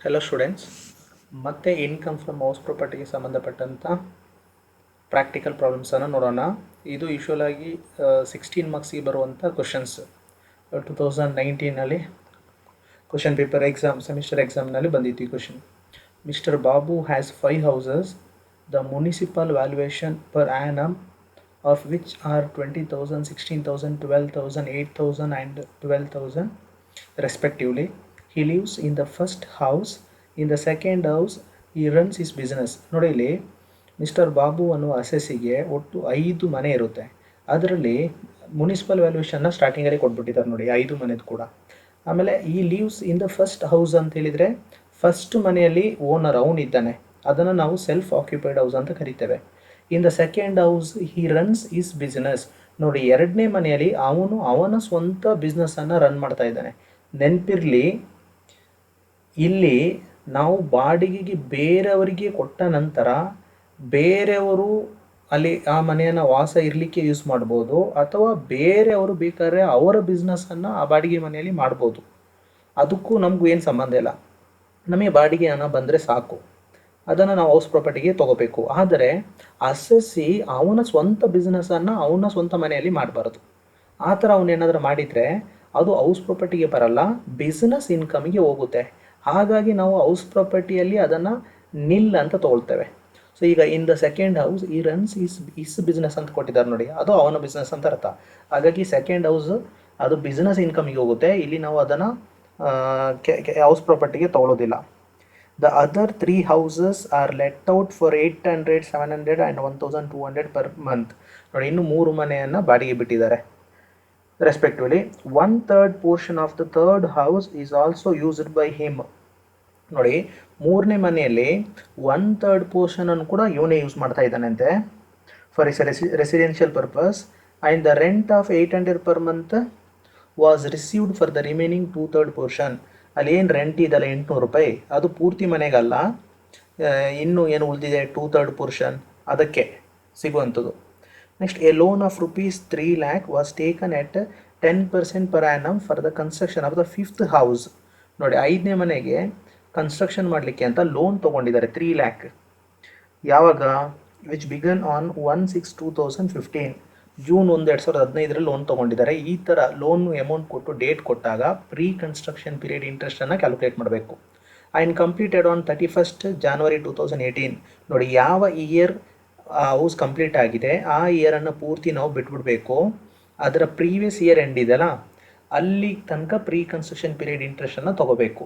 Hello students, ಮತ್ತೆ income from house ಪ್ರಾಪರ್ಟಿಗೆ ಸಂಬಂಧಪಟ್ಟಂಥ ಪ್ರಾಕ್ಟಿಕಲ್ ಪ್ರಾಬ್ಲಮ್ಸನ್ನು ನೋಡೋಣ. ಇದು ಯೂಶ್ವಲಾಗಿ 16 ಮಾರ್ಕ್ಸಿಗೆ ಬರುವಂಥ ಕ್ವಶನ್ಸ್. 2019ನಲ್ಲಿ ಕ್ವಶನ್ ಪೇಪರ್ ಎಕ್ಸಾಮ್, ಸೆಮಿಸ್ಟರ್ ಎಕ್ಸಾಮ್ನಲ್ಲಿ ಬಂದಿತ್ತು ಈ question. Mister Babu has 5 houses. The municipal valuation per annum of which are 20,000, 16,000, 12,000, 8,000 and 12,000 respectively. He lives in the first house. In the second house he runs his business. ನೋಡಿ ಇಲ್ಲಿ mister Babu ಅನ್ನುವ ಅಸೆಸ್ಸಿಗೆ ಒಟ್ಟು 5 ಮನೆ ಇರುತ್ತೆ. ಅದರಲ್ಲಿ ಮುನಿಸಿಪಲ್ ವ್ಯಾಲ್ಯೂಯೇಷನ್ನ ಸ್ಟಾರ್ಟಿಂಗಲ್ಲಿ ಕೊಟ್ಬಿಟ್ಟಿದ್ದಾರೆ ನೋಡಿ, 5 ಮನೆದು ಕೂಡ. ಆಮೇಲೆ ಈ lives in the first house ಅಂತ ಹೇಳಿದರೆ, ಫಸ್ಟ್ ಮನೆಯಲ್ಲಿ ಓನರ್ ಅವನಿದ್ದಾನೆ, ಅದನ್ನು ನಾವು ಸೆಲ್ಫ್ ಆಕ್ಯುಪೈಡ್ ಹೌಸ್ ಅಂತ ಕರಿತೇವೆ. ಇನ್ the second house he runs his business. ನೋಡಿ, ಎರಡನೇ ಮನೆಯಲ್ಲಿ ಅವನ ಸ್ವಂತ ಬಿಸ್ನೆಸ್ಸನ್ನು ರನ್ ಮಾಡ್ತಾ ಇದ್ದಾನೆ. ನೆನಪಿರಲಿ, ಇಲ್ಲಿ ನಾವು ಬಾಡಿಗೆಗೆ ಬೇರೆಯವರಿಗೆ ಕೊಟ್ಟ ನಂತರ ಬೇರೆಯವರು ಅಲ್ಲಿ ಆ ಮನೆಯನ್ನು ವಾಸ ಇರಲಿಕ್ಕೆ ಯೂಸ್ ಮಾಡ್ಬೋದು, ಅಥವಾ ಬೇರೆಯವರು ಬೇಕಾದ್ರೆ ಅವರ ಬಿಸ್ನೆಸ್ಸನ್ನು ಆ ಬಾಡಿಗೆ ಮನೆಯಲ್ಲಿ ಮಾಡ್ಬೋದು. ಅದಕ್ಕೂ ನಮಗೂ ಏನು ಸಂಬಂಧ ಇಲ್ಲ. ನಮಗೆ ಬಾಡಿಗೆ ಹಣ ಬಂದರೆ ಸಾಕು, ಅದನ್ನು ನಾವು ಹೌಸ್ ಪ್ರಾಪರ್ಟಿಗೆ ತೊಗೋಬೇಕು. ಆದರೆ ಅಸೆಸ್ಸಿ ಅವನ ಸ್ವಂತ ಬಿಸ್ನೆಸ್ಸನ್ನು ಅವನ ಸ್ವಂತ ಮನೆಯಲ್ಲಿ ಮಾಡಬಾರ್ದು. ಆ ಥರ ಅವನೇನಾದರೂ ಮಾಡಿದರೆ ಅದು ಹೌಸ್ ಪ್ರಾಪರ್ಟಿಗೆ ಬರಲ್ಲ, ಬಿಸ್ನೆಸ್ ಇನ್ಕಮಿಗೆ ಹೋಗುತ್ತೆ. ಹಾಗಾಗಿ ನಾವು ಹೌಸ್ ಪ್ರಾಪರ್ಟಿಯಲ್ಲಿ ಅದನ್ನು ನಿಲ್ ಅಂತ ತೊಗೊಳ್ತೇವೆ. ಸೊ ಈಗ in the second house he runs his business ಅಂತ ಕೊಟ್ಟಿದ್ದಾರೆ ನೋಡಿ, ಅದು ಅವನ ಬಿಸ್ನೆಸ್ ಅಂತ ಅರ್ಥ. ಹಾಗಾಗಿ ಸೆಕೆಂಡ್ ಹೌಸ್ ಅದು ಬಿಸ್ನೆಸ್ ಇನ್ಕಮಿಗೆ ಹೋಗುತ್ತೆ. ಇಲ್ಲಿ ನಾವು ಅದನ್ನು ಹೌಸ್ ಪ್ರಾಪರ್ಟಿಗೆ ತೊಗೊಳ್ಳೋದಿಲ್ಲ. The other 3 houses are let out for 800, 700 and 1,200 per month. ನೋಡಿ, ಇನ್ನು 3 ಮನೆಯನ್ನು ಬಾಡಿಗೆ ಬಿಟ್ಟಿದ್ದಾರೆ respectively. 1/3 portion of the third house is also used by him. ನೋಡಿ, 3ನೇ ಮನೆಯಲ್ಲಿ 1/3 ಪೋರ್ಷನನ್ನು ಕೂಡ ಇವನೇ ಯೂಸ್ ಮಾಡ್ತಾ ಇದ್ದಾನಂತೆ for his residential purpose. And the rent of 800 per month was received for the remaining 2/3 portion. ಅಲ್ಲಿ ಏನು ರೆಂಟ್ ಇದಲ್ಲ 800 ರೂಪಾಯಿ, ಅದು ಪೂರ್ತಿ ಮನೆಗಲ್ಲ, ಇನ್ನು ಏನು ಉಳಿದಿದೆ 2/3 portion ಅದಕ್ಕೆ ಸಿಗುವಂಥದ್ದು. Next, a loan of ₹3 lakh was taken at 10% per annum for the construction of the 5th house. ನೋಡಿ, 5ನೇ ಮನೆಗೆ ಕನ್ಸ್ಟ್ರಕ್ಷನ್ ಮಾಡಲಿಕ್ಕೆ ಅಂತ ಲೋನ್ ತೊಗೊಂಡಿದ್ದಾರೆ 3 lakh. ಯಾವಾಗ? Which began on 1/6/2015. June 1, 2015 loan ತೊಗೊಂಡಿದ್ದಾರೆ. ಈ ಥರ ಲೋನ್ ಅಮೌಂಟ್ ಕೊಟ್ಟು ಡೇಟ್ ಕೊಟ್ಟಾಗ ಪ್ರೀ ಕನ್ಸ್ಟ್ರಕ್ಷನ್ ಪೀರಿಯಡ್ ಇಂಟ್ರೆಸ್ಟನ್ನು ಕ್ಯಾಲ್ಕುಲೇಟ್ ಮಾಡಬೇಕು. And completed on 31st January 2018. ನೋಡಿ, ಯಾವ ಇಯರ್ ಹೌಸ್ ಕಂಪ್ಲೀಟ್ ಆಗಿದೆ ಆ ಇಯರನ್ನು ಪೂರ್ತಿ ನಾವು ಬಿಟ್ಬಿಡಬೇಕು. ಅದರ ಪ್ರೀವಿಯಸ್ ಇಯರ್ ಎಂಡ್ ಇದೆಯಲ್ಲ, ಅಲ್ಲಿ ತನಕ ಪ್ರೀ ಕನ್ಸ್ಟ್ರಕ್ಷನ್ ಪೀರಿಯಡ್ ಇಂಟ್ರೆಸ್ಟನ್ನು ತೊಗೋಬೇಕು.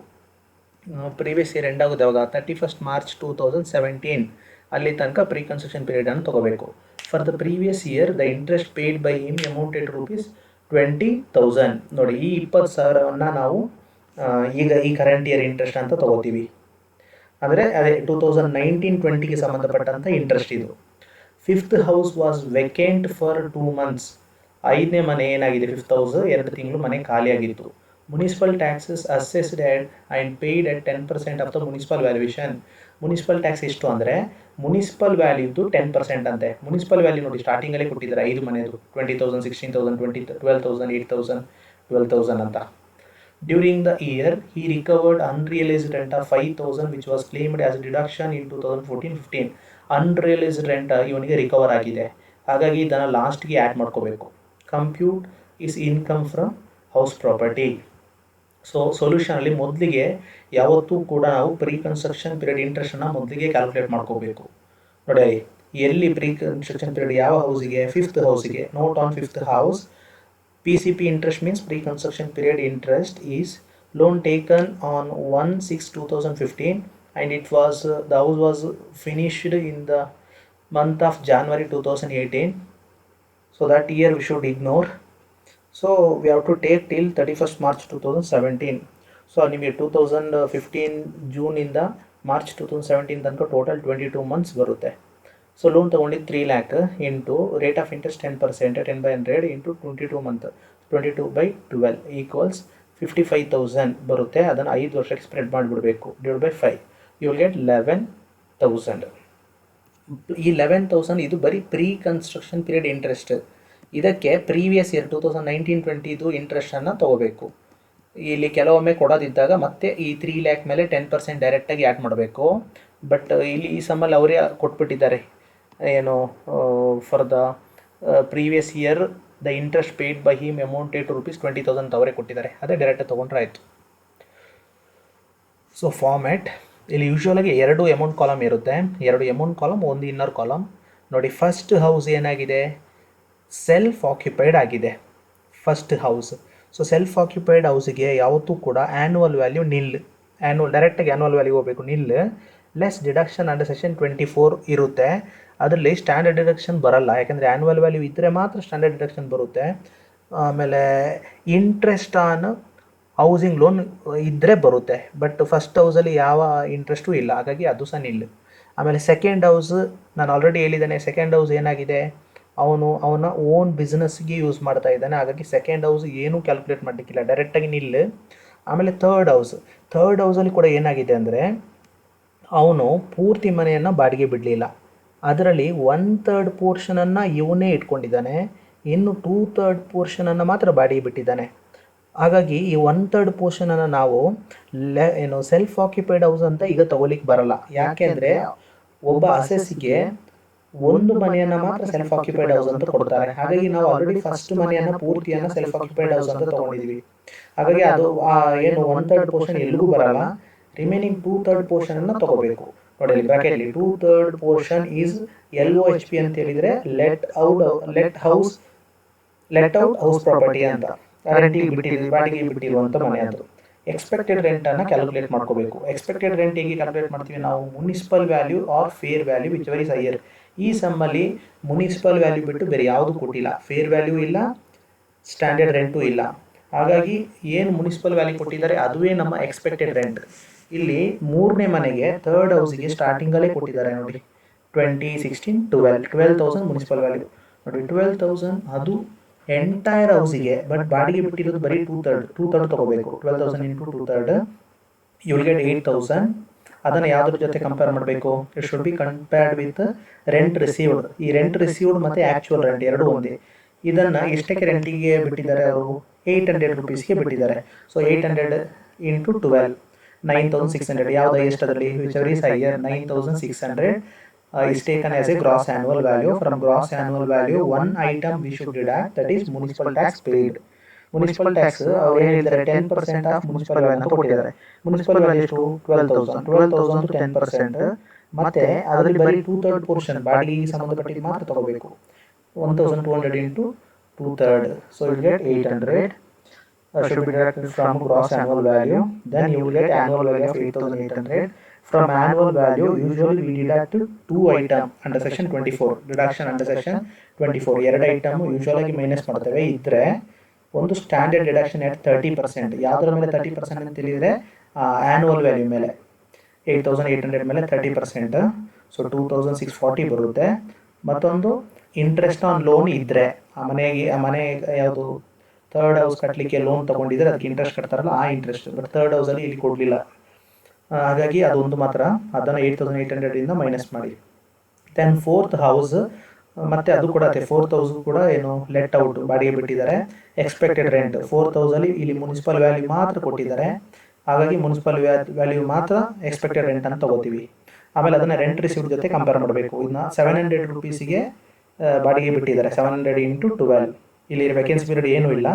ಪ್ರೀವಿಯಸ್ ಇಯರ್ ಎಂಡ್ ಆಗೋದು ಯಾವಾಗ? 31st March 2017. ಅಲ್ಲಿ ತನಕ ಪ್ರೀ ಕನ್ಸ್ಟ್ರಕ್ಷನ್ ಪೀರಿಯಡನ್ನು ತೊಗೋಬೇಕು. For the previous year the interest paid by him amounted ₹20,000. ನೋಡಿ, ಈ 20,000ವನ್ನು ನಾವು ಈಗ ಈ ಕರೆಂಟ್ ಇಯರ್ ಇಂಟ್ರೆಸ್ಟ್ ಅಂತ ತೊಗೋತೀವಿ. ಅಂದರೆ ಅದೇ 2019-20ಗೆ ಸಂಬಂಧಪಟ್ಟಂಥ ಇಂಟ್ರೆಸ್ಟ್ ಇದು. 5th house was vacant for 2 months. 5ನೇ ಮನೆ ಏನಾಗಿದೆ, 5th house 2 ತಿಂಗಳು ಮನೆ ಖಾಲಿಯಾಗಿತ್ತು. Municipal taxes assessed and paid at 10% of the municipal valuation. Municipal tax ಎಷ್ಟು ಅಂದರೆ, ಮುನಿಸಿಪಲ್ ವ್ಯಾಲ್ಯೂದು 10% ಅಂತೆ. ಮುನಿಸಿಪಲ್ ವ್ಯಾಲ್ಯೂ ನೋಡಿ, ಸ್ಟಾರ್ಟಿಂಗಲ್ಲೇ ಕೊಟ್ಟಿದ್ದಾರೆ 5 ಮನೆಯದು 20,000, 16,000, 12,000, 8,000, 12,000 ಅಂತ. During the year he recovered unrealised rent of 5,000 which was claimed as deduction in 2014-15. Unrealised rent ಇವನಿಗೆ recover ಆಗಿದೆ, ಹಾಗಾಗಿ ಇದನ್ನು ಲಾಸ್ಟ್ಗೆ ಆ್ಯಡ್ ಮಾಡ್ಕೋಬೇಕು. Compute his income from house property. So ಸೊಲ್ಯೂಷನಲ್ಲಿ ಮೊದಲಿಗೆ ಯಾವತ್ತೂ ಕೂಡ ನಾವು ಪ್ರೀ ಕನ್ಸ್ಟ್ರಕ್ಷನ್ ಪೀರಿಯಡ್ ಇಂಟ್ರೆಸ್ಟನ್ನು ಮೊದಲಿಗೆ ಕ್ಯಾಲ್ಕುಲೇಟ್ ಮಾಡ್ಕೋಬೇಕು. ನೋಡಿ, ಎಲ್ಲಿ ಪ್ರೀ ಕನ್ಸ್ಟ್ರಕ್ಷನ್ ಪೀರಿಯಡ್ ಯಾವ ಹೌಸಿಗೆ? 5th ಹೌಸಿಗೆ. Note on 5th house. PCP interest means pre-construction period interest is loan taken on 1/6/2015 and it was the house was finished in the month of January 2018. So that year we should ignore. So we have to take till 31st March 2017. So ನಿಮಗೆ 2015 June ಇಂದ March 2017 ತನಕ total 22 months ಬರುತ್ತೆ. So loan ತೊಗೊಂಡಿದ್ದು 3 lakh into rate of interest 10%, 10/100 into 22 month, 22/12 equals 55,000 ಬರುತ್ತೆ. ಅದನ್ನು 5 ವರ್ಷಕ್ಕೆ spread ಮಾಡಿಬಿಡಬೇಕು. Divide by 5 you will get 11,000. ಈ 11,000 ಇದು ಬರೀ ಪ್ರೀ ಕನ್ಸ್ಟ್ರಕ್ಷನ್ ಪೀರಿಯಡ್ ಇಂಟ್ರೆಸ್ಟ್. ಇದಕ್ಕೆ ಪ್ರೀವಿಯಸ್ ಇಯರ್ 2019-20 ಇಂಟ್ರೆಸ್ಟನ್ನು ತೊಗೋಬೇಕು. ಇಲ್ಲಿ ಕೆಲವೊಮ್ಮೆ ಕೊಡೋದಿದ್ದಾಗ ಮತ್ತೆ ಈ 3 ಲ್ಯಾಕ್ ಮೇಲೆ 10% ಡೈರೆಕ್ಟಾಗಿ ಆ್ಯಡ್ ಮಾಡಬೇಕು. ಬಟ್ ಇಲ್ಲಿ ಈ ಸಮ್ಮಲ್ಲಿ ಅವರೇ ಕೊಟ್ಬಿಟ್ಟಿದ್ದಾರೆ ಏನು for the previous year the interest paid by him amounted to ₹20,000 ಅಂತ ಅವರೇ ಕೊಟ್ಟಿದ್ದಾರೆ. ಅದೇ ಡೈರೆಕ್ಟಾಗಿ ತೊಗೊಂಡ್ರೆ ಆಯಿತು. ಸೊ ಫಾರ್ಮ್ಯಾಟ್ ಇಲ್ಲಿ ಯೂಶ್ವಲಾಗಿ 2 ಅಮೌಂಟ್ ಕಾಲಮ್ ಇರುತ್ತೆ, 2 ಅಮೌಂಟ್ ಕಾಲಮ್, 1 ಇನ್ನರ್ ಕಾಲಮ್. ನೋಡಿ, ಫಸ್ಟ್ ಹೌಸ್ ಏನಾಗಿದೆ, ಸೆಲ್ಫ್ ಆಕ್ಯುಪೈಡ್ ಆಗಿದೆ first house. So self occupied ಹೌಸಿಗೆ ಯಾವತ್ತೂ ಕೂಡ ಆ್ಯನ್ಯುವಲ್ ವ್ಯಾಲ್ಯೂ ನಿಲ್, ಡೈರೆಕ್ಟಾಗಿ ಆ್ಯನ್ಯುವಲ್ ವ್ಯಾಲ್ಯೂ ಹೋಗಬೇಕು, nil less deduction under section 24 ಇರುತ್ತೆ. ಅದರಲ್ಲಿ ಸ್ಟ್ಯಾಂಡರ್ಡ್ ಡಿಡಕ್ಷನ್ ಬರಲ್ಲ, ಯಾಕಂದರೆ ಆ್ಯನ್ಯುವಲ್ ವ್ಯಾಲ್ಯೂ ಇದ್ದರೆ ಮಾತ್ರ ಸ್ಟ್ಯಾಂಡರ್ಡ್ ಡಿಡಕ್ಷನ್ ಬರುತ್ತೆ. ಆಮೇಲೆ ಇಂಟ್ರೆಸ್ಟ್ ಆನ್ ಹೌಸಿಂಗ್ ಲೋನ್ ಇದ್ದರೆ ಬರುತ್ತೆ, ಬಟ್ ಫಸ್ಟ್ ಹೌಸಲ್ಲಿ ಯಾವ ಇಂಟ್ರೆಸ್ಟು ಇಲ್ಲ, ಹಾಗಾಗಿ ಅದು ಸಹ ನಿಲ್. ಆಮೇಲೆ ಸೆಕೆಂಡ್ ಹೌಸ್ ನಾನು ಆಲ್ರೆಡಿ ಹೇಳಿದ್ದೇನೆ, ಸೆಕೆಂಡ್ ಹೌಸ್ ಏನಾಗಿದೆ, ಅವನ ಓನ್ ಬಿಸ್ನೆಸ್ಗೆ ಯೂಸ್ ಮಾಡ್ತಾ ಇದ್ದಾನೆ, ಹಾಗಾಗಿ ಸೆಕೆಂಡ್ ಹೌಸ್ ಏನೂ ಕ್ಯಾಲ್ಕುಲೇಟ್ ಮಾಡಲಿಕ್ಕಿಲ್ಲ, ಡೈರೆಕ್ಟಾಗಿ ನಿಲ್. ಆಮೇಲೆ ಥರ್ಡ್ ಹೌಸಲ್ಲಿ ಕೂಡ ಏನಾಗಿದೆ ಅಂದರೆ ಅವನು ಪೂರ್ತಿ ಮನೆಯನ್ನು ಬಾಡಿಗೆ ಬಿಡಲಿಲ್ಲ, ಅದರಲ್ಲಿ 1/3 ಪೋರ್ಷನನ್ನು ಇವನೇ ಇಟ್ಕೊಂಡಿದ್ದಾನೆ, ಇನ್ನು 2/3 ಪೋರ್ಷನನ್ನು ಮಾತ್ರ ಬಾಡಿಗೆ ಬಿಟ್ಟಿದ್ದಾನೆ. ಹಾಗಾಗಿ ಈ 1/3 ಪೋರ್ಷನನ್ನು ನಾವು ಸೆಲ್ಫ್ ಆಕ್ಯುಪೈಡ್ ಹೌಸ್ ಅಂತ ಈಗ ತಗೋಲಿಕ್ಕೆ ಬರಲ್ಲ, ಯಾಕೆಂದರೆ ಒಬ್ಬ ಅಸೆಸ್ಸಿಗೆ ಒಂದು ಮನೆಯನ್ನು ಮಾತ್ರ ಸೆಲ್ಫ್ ಆಕ್ಯುಪೈಡ್ ಹೌಸ್ ಅಂತ ಕೊಡ್ತಾರೆ. ಹಾಗಾಗಿ ನಾವು ಆಲ್ರೆಡಿ ಫಸ್ಟ್ ಮನೆಯನ್ನು ಪೂರ್ತಿಯನ್ನು ಸೆಲ್ಫ್ ಆಕ್ಯುಪೈಡ್ ಹೌಸ್ ಅಂತ ತೊಗೊಂಡಿದ್ದೀವಿ. ಹಾಗಾಗಿ ಅದು ಏನು 1/3 ಪೋರ್ಷನ್ ಎಲ್ಲಿಗೂ ಬರಲ್ಲ, ರಿಮೈನಿಂಗ್ 2/3 ಪೋರ್ಷನನ್ನು ತಗೋಬೇಕು. ನೋಡಿ ಬ್ರಾಕೆಟ್ಲಿ 2/3 ಪೋರ್ಷನ್ ಈಸ್ LOHP ಅಂತ ಹೇಳಿದರೆ ಲೆಟ್ ಔಟ್ ಹೌಸ್ ಪ್ರಾಪರ್ಟಿ ಅಂತ, ಬಾಡಿಗೆ ಬಿಟ್ಟಿರುವಂಥ ಮನೆ ಅದು. ಎಕ್ಸ್ಪೆಕ್ಟೆಡ್ ರೆಂಟನ್ನು ಕ್ಯಾಲ್ಕುಲೇಟ್ ಮಾಡ್ಕೋಬೇಕು. ಎಕ್ಸ್ಪೆಕ್ಟೆಡ್ ರೆಂಟ್ ಹೇಗೆ ಕ್ಯಾಲ್ಕುಲೇಟ್ ಮಾಡ್ತೀವಿ ನಾವು, municipal value or fair value which very higher. ಈ ಸಮ್ಮಲ್ಲಿ ಮುನಿಸಿಪಲ್ ವ್ಯಾಲ್ಯೂ ಬಿಟ್ಟು ಬೇರೆ ಯಾವುದು ಕೊಟ್ಟಿಲ್ಲ, ಫೇರ್ ವ್ಯಾಲ್ಯೂ ಇಲ್ಲ, ಸ್ಟ್ಯಾಂಡರ್ಡ್ ರೆಂಟು ಇಲ್ಲ. ಹಾಗಾಗಿ ಏನು ಮುನಿಸಿಪಲ್ ವ್ಯಾಲ್ಯೂ ಕೊಟ್ಟಿದ್ದಾರೆ ಅದುವೇ ನಮ್ಮ ಎಕ್ಸ್ಪೆಕ್ಟೆಡ್ ರೆಂಟ್. ಇಲ್ಲಿ 3ನೇ ಮನೆಗೆ ಥರ್ಡ್ ಹೌಸಿಗೆ ಸ್ಟಾರ್ಟಿಂಗಲ್ಲೇ ಕೊಟ್ಟಿದ್ದಾರೆ ನೋಡಿ, 2016 12,000 ಮುನಿಸಿಪಲ್ ವ್ಯಾಲ್ಯೂ ನೋಡಿ, 12,000 ಅದು ಎಂಟೈರ್ ಹೌಸಿಗೆ. ಬಟ್ ಬಾಡಿಗೆ ಬಿಟ್ಟಿರೋದು ಬರೀ 2/3 ತಗೋಬೇಕು. 12,000 ಇಂಟು 2/3 ಯು ವಿಲ್ ಗೆಟ್ 8,000. ಅದನ್ನು ಯಾವುದ್ರ ಜೊತೆ ಕಂಪೇರ್ ಮಾಡಬೇಕು, it should be compared with rent received. ಈ ರೆಂಟ್ ರಿಸೀವ್ಡ್ ಮತ್ತು ಆ್ಯಕ್ಚುಯಲ್ ರೆಂಟ್ ಎರಡೂ ಒಂದೇ. ಇದನ್ನು ಎಷ್ಟಕ್ಕೆ ರೆಂಟಿಗೆ ಬಿಟ್ಟಿದ್ದಾರೆ ಅವರು, ₹800 ಬಿಟ್ಟಿದ್ದಾರೆ. So 800 into 12 9,600. ಯಾವುದು ಎಷ್ಟರಲ್ಲಿ, whichever is higher, 9,600 is taken as a gross annual value. From gross annual value, one item we should deduct, that is municipal tax paid. Municipal tax ಅವ್ರು ಹೇಳಿದ್ದಾರೆ 10% ಆಫ್ ಮುನಿಸಿಪಲ್ ವ್ಯಾಲ್ಯೂ ಅಂತ ಕೊಟ್ಟಿದ್ದಾರೆ. Municipal value ಎಷ್ಟು, 12,000 10%, ಮತ್ತೆ ಅದರಲ್ಲಿ ಬರೀ 2/3 portion ಬಾಡಿಗೆಗೆ ಸಂಬಂಧಪಟ್ಟಿದ್ದು ಮಾತ್ರ ತಗೋಬೇಕು. 1,200 into 2/3, so you get 800 should be deducted from gross annual value. Then you will get annual value of 8,800. From annual value, usually we deduct 2 items under section 24. Deduction under section 24. 2 item ಯೂಶುವಲಾಗಿ minus ಮಾಡ್ತೇವೆ. ಇದ್ದರೆ ಒಂದು standard deduction ಎಟ್ 30%. ಯಾವುದರ ಮೇಲೆ 30% ಅಂತ ಹೇಳಿದರೆ annual value ಮೇಲೆ 8,800 ಮೇಲೆ 30%, so 2,640 ಬರುತ್ತೆ. ಮತ್ತೊಂದು ಇಂಟ್ರೆಸ್ಟ್ ಆನ್ ಲೋನ್ ಇದ್ದರೆ ಆ ಮನೆ ಯಾವುದು ಥರ್ಡ್ ಹೌಸ್ ಕಟ್ಟಲಿಕ್ಕೆ ಲೋನ್ ತೊಗೊಂಡಿದ್ರೆ ಅದಕ್ಕೆ ಇಂಟ್ರೆಸ್ಟ್ ಕಟ್ತಾರಲ್ಲ ಆ ಇಂಟ್ರೆಸ್ಟ್, ಬಟ್ ಥರ್ಡ್ ಹೌಸಲ್ಲಿ ಇಲ್ಲಿ ಕೊಡಲಿಲ್ಲ, ಹಾಗಾಗಿ ಅದೊಂದು ಮಾತ್ರ, ಅದನ್ನು 8,800 ಮೈನಸ್ ಮಾಡಿ. ದೆನ್ ಫೋರ್ತ್ ಹೌಸ್, ಮತ್ತು ಅದು ಕೂಡ ಅದೇ 4th ಹೌಸ್ ಕೂಡ ಏನು ಲೆಟ್ ಔಟ್ ಬಾಡಿಗೆ ಬಿಟ್ಟಿದ್ದಾರೆ. ಎಕ್ಸ್ಪೆಕ್ಟೆಡ್ ರೆಂಟ್ 4th ಹೌಸಲ್ಲಿ ಇಲ್ಲಿ ಮುನಿಸಿಪಲ್ ವ್ಯಾಲ್ಯೂ ಮಾತ್ರ ಕೊಟ್ಟಿದ್ದಾರೆ, ಹಾಗಾಗಿ ಮುನಿಸಿಪಲ್ ವ್ಯಾಲ್ಯೂ ಮಾತ್ರ ಎಕ್ಸ್ಪೆಕ್ಟೆಡ್ ರೆಂಟ್ ಅಂತ ತಗೋತೀವಿ. ಆಮೇಲೆ ಅದನ್ನು ರೆಂಟ್ ರಿಸೀವ್ಡ್ ಜೊತೆ ಕಂಪೇರ್ ಮಾಡಬೇಕು. ಇನ್ನು ₹700 ಬಾಡಿಗೆ ಬಿಟ್ಟಿದ್ದಾರೆ, 700 ಇಂಟು 12. ಇಲ್ಲಿ ವೇಕೆನ್ಸಿ ಪೀರಿಯಡ್ ಏನೂ ಇಲ್ಲ,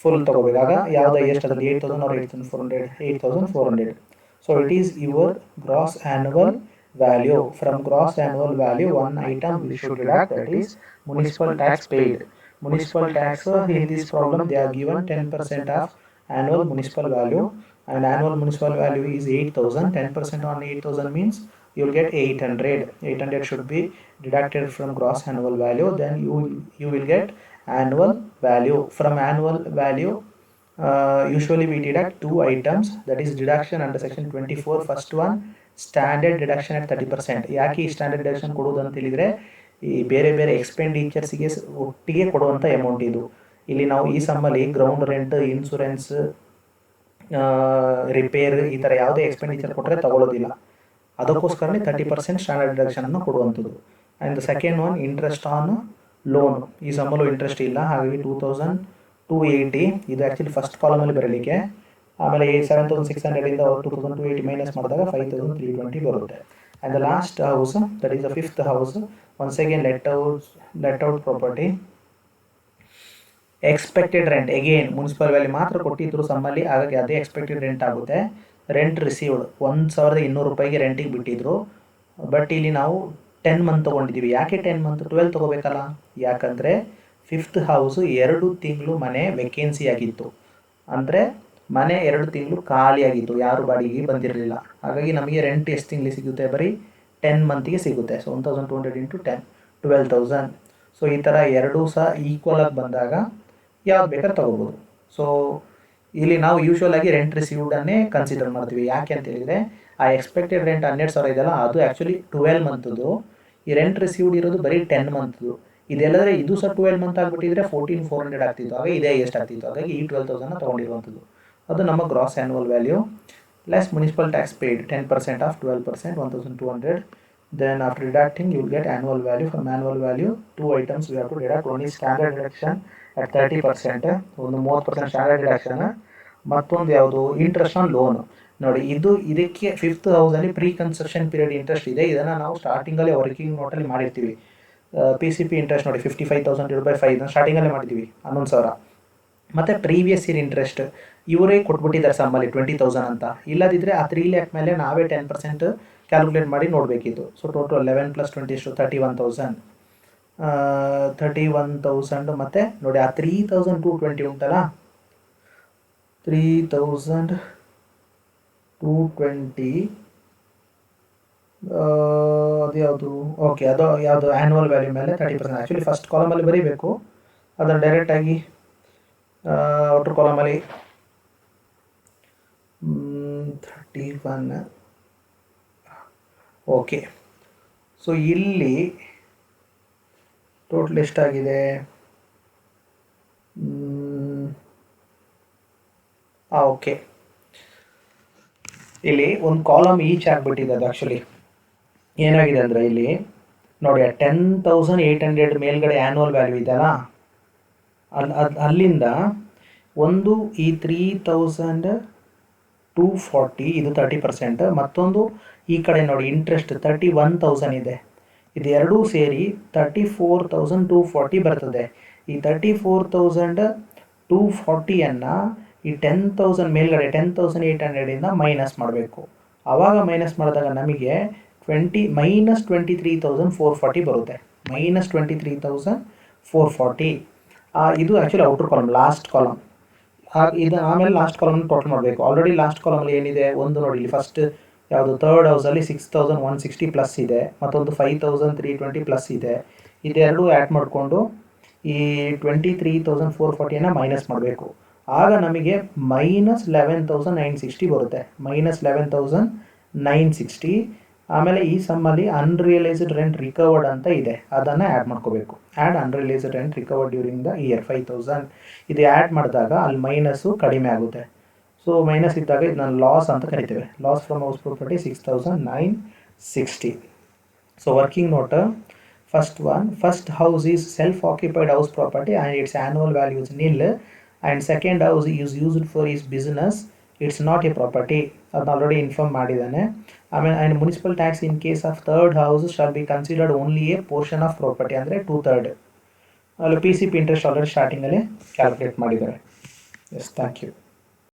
ಫುಲ್ ತಗೋಬೇಕು. ಆಗ ಯಾವುದೋ ಎಷ್ಟು ಅದರಲ್ಲಿ 8,000 or 8,400, 8,400. So it is your gross annual value. From gross annual value, one item we should deduct, that is municipal tax paid. Municipal tax, in this problem they are given 10% of annual municipal value, and annual municipal value is 8,000. 10% on 8,000 means you will get 800. 800 should be deducted from gross annual value. Then you will get annual value. From annual value, usually we deduct 2 items, that is deduction under section 24. First one, standard deduction at 30%. ಯಾಕೆ ಈ standard deduction ಕೊಡೋದು ಅಂತ ಹೇಳಿದರೆ, ಈ ಬೇರೆ ಬೇರೆ ಎಕ್ಸ್ಪೆಂಡಿಚರ್ಸ್ಗೆ ಒಟ್ಟಿಗೆ ಕೊಡುವಂಥ ಅಮೌಂಟ್ ಇದು. ಇಲ್ಲಿ ನಾವು ಈ ಸಮ್ಮಲ್ಲಿ ಗ್ರೌಂಡ್ ರೆಂಟ್, ಇನ್ಶೂರೆನ್ಸ್, ರಿಪೇರ್ ಈ ಥರ ಯಾವುದೇ ಎಕ್ಸ್ಪೆಂಡಿಚರ್ ಕೊಟ್ಟರೆ ತಗೊಳ್ಳೋದಿಲ್ಲ, ಅದಕ್ಕೋಸ್ಕರನೇ 30% ಸ್ಟ್ಯಾಂಡರ್ಡ್ ಡಿಡಕ್ಷನನ್ನು ಕೊಡುವಂಥದ್ದು. And the second one, interest on loan. ಈ ಸಮ್ಮಲ್ಲೂ ಇಂಟ್ರೆಸ್ಟ್ ಇಲ್ಲ, ಹಾಗಾಗಿ 2,000 280, ಇದು ಆ್ಯಕ್ಚುಲಿ ಫಸ್ಟ್ ಕಾಲಮಲ್ಲಿ ಬರಲಿಕ್ಕೆ. ಆಮೇಲೆ 7,600 2,280 ಮೈನಸ್ ಮಾಡಿದಾಗ 5,320 ಬರುತ್ತೆ. And the last house, that is the fifth house. Once again let out property. Expected rent again municipal valley ಮಾತ್ರ ಕೊಟ್ಟಿದ್ರು ಸಮ್ಮಲ್ಲಿ, ಹಾಗಾಗಿ ಅದೇ ಎಕ್ಸ್ಪೆಕ್ಟೆಡ್ ರೆಂಟ್ ಆಗುತ್ತೆ. ರೆಂಟ್ ರಿಸೀವ್ಡ್ 1,200 ರೂಪಾಯಿಗೆ ರೆಂಟಿಗೆ ಬಿಟ್ಟಿದ್ರು, ಬಟ್ ಇಲ್ಲಿ ನಾವು 10 ಮಂತ್ ತೊಗೊಂಡಿದ್ದೀವಿ. ಯಾಕೆ 10 ಮಂತ್? 12 ತೊಗೋಬೇಕಲ್ಲ. ಯಾಕಂದರೆ ಫಿಫ್ತ್ ಹೌಸು 2 ತಿಂಗಳು ಮನೆ ವೇಕೆನ್ಸಿ ಆಗಿತ್ತು, ಅಂದರೆ ಮನೆ 2 ತಿಂಗಳು ಖಾಲಿಯಾಗಿತ್ತು, ಯಾರು ಬಾಡಿಗೆ ಬಂದಿರಲಿಲ್ಲ. ಹಾಗಾಗಿ ನಮಗೆ ರೆಂಟ್ ಎಷ್ಟು ತಿಂಗಳಿಗೆ ಸಿಗುತ್ತೆ? ಬರೀ 10 ಮಂತಿಗೆ ಸಿಗುತ್ತೆ. So 1,200 into 10, 12,000. ಸೊ ಈ ಥರ ಎರಡೂ ಸಹ ಈಕ್ವಲ್ ಆಗಿ ಬಂದಾಗ ಯಾವ್ದು ಬೇಕಾದ್ರೆ ತೊಗೋಬೋದು. ಸೊ ಇಲ್ಲಿ ನಾವು ಯೂಶ್ವಲ್ ಆಗಿ ರೆಂಟ್ ರಿಸೀವ್ಡನ್ನೇ ಕನ್ಸಿಡರ್ ಮಾಡ್ತೀವಿ. ಯಾಕೆ ಅಂತ ಹೇಳಿದರೆ ಆ ಎಕ್ಸ್ಪೆಕ್ಟೆಡ್ ರೆಂಟ್ 12,000 ಇದೆಯಲ್ಲ, ಅದು ಆ್ಯಕ್ಚುಲಿ 12 ಮಂತ್ದು. ಈ ರೆಂಟ್ ರಿಸೀವ್ಡ್ ಇರೋದು ಬರೀ 10 ಮಂತ್ದು. ಇದೆಲ್ಲದರೆ ಇದು ಸಹ 12 ಮಂತ್ ಆಗಿಬಿಟ್ಟಿದ್ರೆ 14,400 ಆಗ್ತಿತ್ತು, ಹಾಗೆ ಇದೇ ಎಷ್ಟು ಆಗ್ತಿತ್ತು. ಹಾಗಾಗಿ ಈ 12,000 ತೊಗೊಂಡಿರುವಂಥದ್ದು. ಅದು ನಮ್ಮ gross annual value less municipal tax paid 10% of 12%, 1,200. Then after deducting you will get annual value. From annual value 2 items we have to deduct. One is standard deduction at 30%, ಒಂದು 30% ಸ್ಟ್ಯಾಂಡರ್ಡ್ ಡಿಡಕ್ಷನ್, ಮತ್ತೊಂದು ಯಾವುದು interest on loan. ನೋಡಿ, ಇದಕ್ಕೆ fifth ಹೌಸಲ್ಲಿ pre construction period interest ಇದೆ. ಇದನ್ನು ನಾವು ಸ್ಟಾರ್ಟಿಂಗಲ್ಲೇ working ನೋಟಲ್ಲಿ ಮಾಡಿರ್ತೀವಿ. PCP ಇಂಟ್ರೆಸ್ಟ್ ನೋಡಿ 55,000/5 ಸ್ಟಾರ್ಟಿಂಗಲ್ಲೇ ಮಾಡಿದ್ದೀವಿ 11,000. ಮತ್ತು ಪ್ರೀವಿಯಸ್ ಇಯರ್ ಇಂಟ್ರೆಸ್ಟ್ ಇವರೇ ಕೊಟ್ಬಿಟ್ಟಿದ್ದಾರೆ ಸಮ್ಮಲ್ಲಿ 20,000 ಅಂತ. ಇಲ್ಲದಿದ್ದರೆ ಆ 3 ಲ್ಯಾಕ್ ಮೇಲೆ ನಾವೇ 10% ಕ್ಯಾಲ್ಕುಲೇಟ್ ಮಾಡಿ ನೋಡಬೇಕಿತ್ತು. ಸೊ ಟೋಟಲ್ 11 + 20 ಎಷ್ಟು? 31,000. 31,000 ಮತ್ತು ನೋಡಿ ಆ 3,220 ಉಂಟಲ್ಲ, 3,220 ಅದು ಯಾವುದು? ಓಕೆ, ಅದು ಯಾವುದು? ಆ್ಯನ್ಯುವಲ್ ವ್ಯಾಲ್ಯೂ ಮೇಲೆ 30%. ಆ್ಯಕ್ಚುಲಿ ಫಸ್ಟ್ ಕಾಲಮಲ್ಲಿ ಬರೀಬೇಕು, ಅದನ್ನು ಡೈರೆಕ್ಟಾಗಿ ಔಟರ್ ಕಾಲಮಲ್ಲಿ 31. ಓಕೆ, ಸೊ ಇಲ್ಲಿ ಟೋಟಲ್ ಎಷ್ಟಾಗಿದೆ? ಓಕೆ, ಇಲ್ಲಿ ಒಂದು ಕಾಲಮ್ ಈಚ್ ಆಗಿಬಿಟ್ಟಿದೆ. ಅದು ಆ್ಯಕ್ಚುಲಿ ಏನಾಗಿದೆ ಅಂದರೆ ಇಲ್ಲಿ ನೋಡಿ 10,800 ಮೇಲ್ಗಡೆ ಆ್ಯನ್ಯುವಲ್ ವ್ಯಾಲ್ಯೂ ಇದೆಯಲ್ಲ, ಅಲ್ಲಿಂದ ಒಂದು ಈ 3,240 ಇದು 30%, ಮತ್ತೊಂದು ಈ ಕಡೆ ನೋಡಿ ಇಂಟ್ರೆಸ್ಟ್ 31,000 ಇದೆ. ಇದು ಎರಡೂ ಸೇರಿ 34,240 ಬರ್ತದೆ. ಈ 34,240ಯನ್ನು ಈ 10,000 ಮೇಲ್ಗಡೆ 10,800ಇಂದ ಮೈನಸ್ ಮಾಡಬೇಕು. ಆವಾಗ ಮೈನಸ್ ಮಾಡಿದಾಗ ನಮಗೆ -23,440 ಬರುತ್ತೆ. -23,440. ಇದು actually outer column, last column. ಇದು ಆಮೇಲೆ ಲಾಸ್ಟ್ ಕಾಲಮ್ ಟೋಟಲ್ ಮಾಡಬೇಕು. ಆಲ್ರೆಡಿ ಲಾಸ್ಟ್ ಕಾಲಮಲ್ಲಿ ಏನಿದೆ ಒಂದು ನೋಡಿ, ಇಲ್ಲಿ ಫಸ್ಟ್ ಯಾವುದು ಥರ್ಡ್ ಹೌಸಲ್ಲಿ 6,160 ಪ್ಲಸ್ ಇದೆ, ಮತ್ತೊಂದು 5,320 ಪ್ಲಸ್ ಇದೆ. ಇದೆರಡು ಆ್ಯಡ್ ಮಾಡಿಕೊಂಡು ಈ 23,440ಯನ್ನು ಮೈನಸ್ ಮಾಡಬೇಕು. ಆಗ ನಮಗೆ -11,960 ಬರುತ್ತೆ. -11,960. ಆಮೇಲೆ ಈ ಸಮ್ಮಲ್ಲಿ ಅನ್ರಿಯಲೈಸ್ಡ್ ರೆಂಟ್ ರಿಕವರ್ಡ್ ಅಂತ ಇದೆ, ಅದನ್ನು ಆ್ಯಡ್ ಮಾಡ್ಕೋಬೇಕು. Add unrealised rent recovered during the year 5,000. ಇದು ಆ್ಯಡ್ ಮಾಡಿದಾಗ ಅಲ್ಲಿ ಮೈನಸ್ಸು ಕಡಿಮೆ ಆಗುತ್ತೆ. ಸೊ ಮೈನಸ್ ಇದ್ದಾಗ ಇದನ್ನ ಲಾಸ್ ಅಂತ ಕರಿತೇವೆ. Loss from house property 6,960. So working note, first one, first house is self occupied house property and its annual value is nil. And second house is used for is business, it's not a property. ಅದನ್ನ already inform ಮಾಡಿದ್ದಾನೆ. ಆಮೇಲೆ and municipal tax in case of third house shall be considered only a portion of property, ಅಂದರೆ 2/3. ಅಲ್ಲಿ PCP interest already ಸ್ಟಾರ್ಟಿಂಗಲ್ಲೇ calculate ಮಾಡಿದ್ದಾರೆ. S, thank you.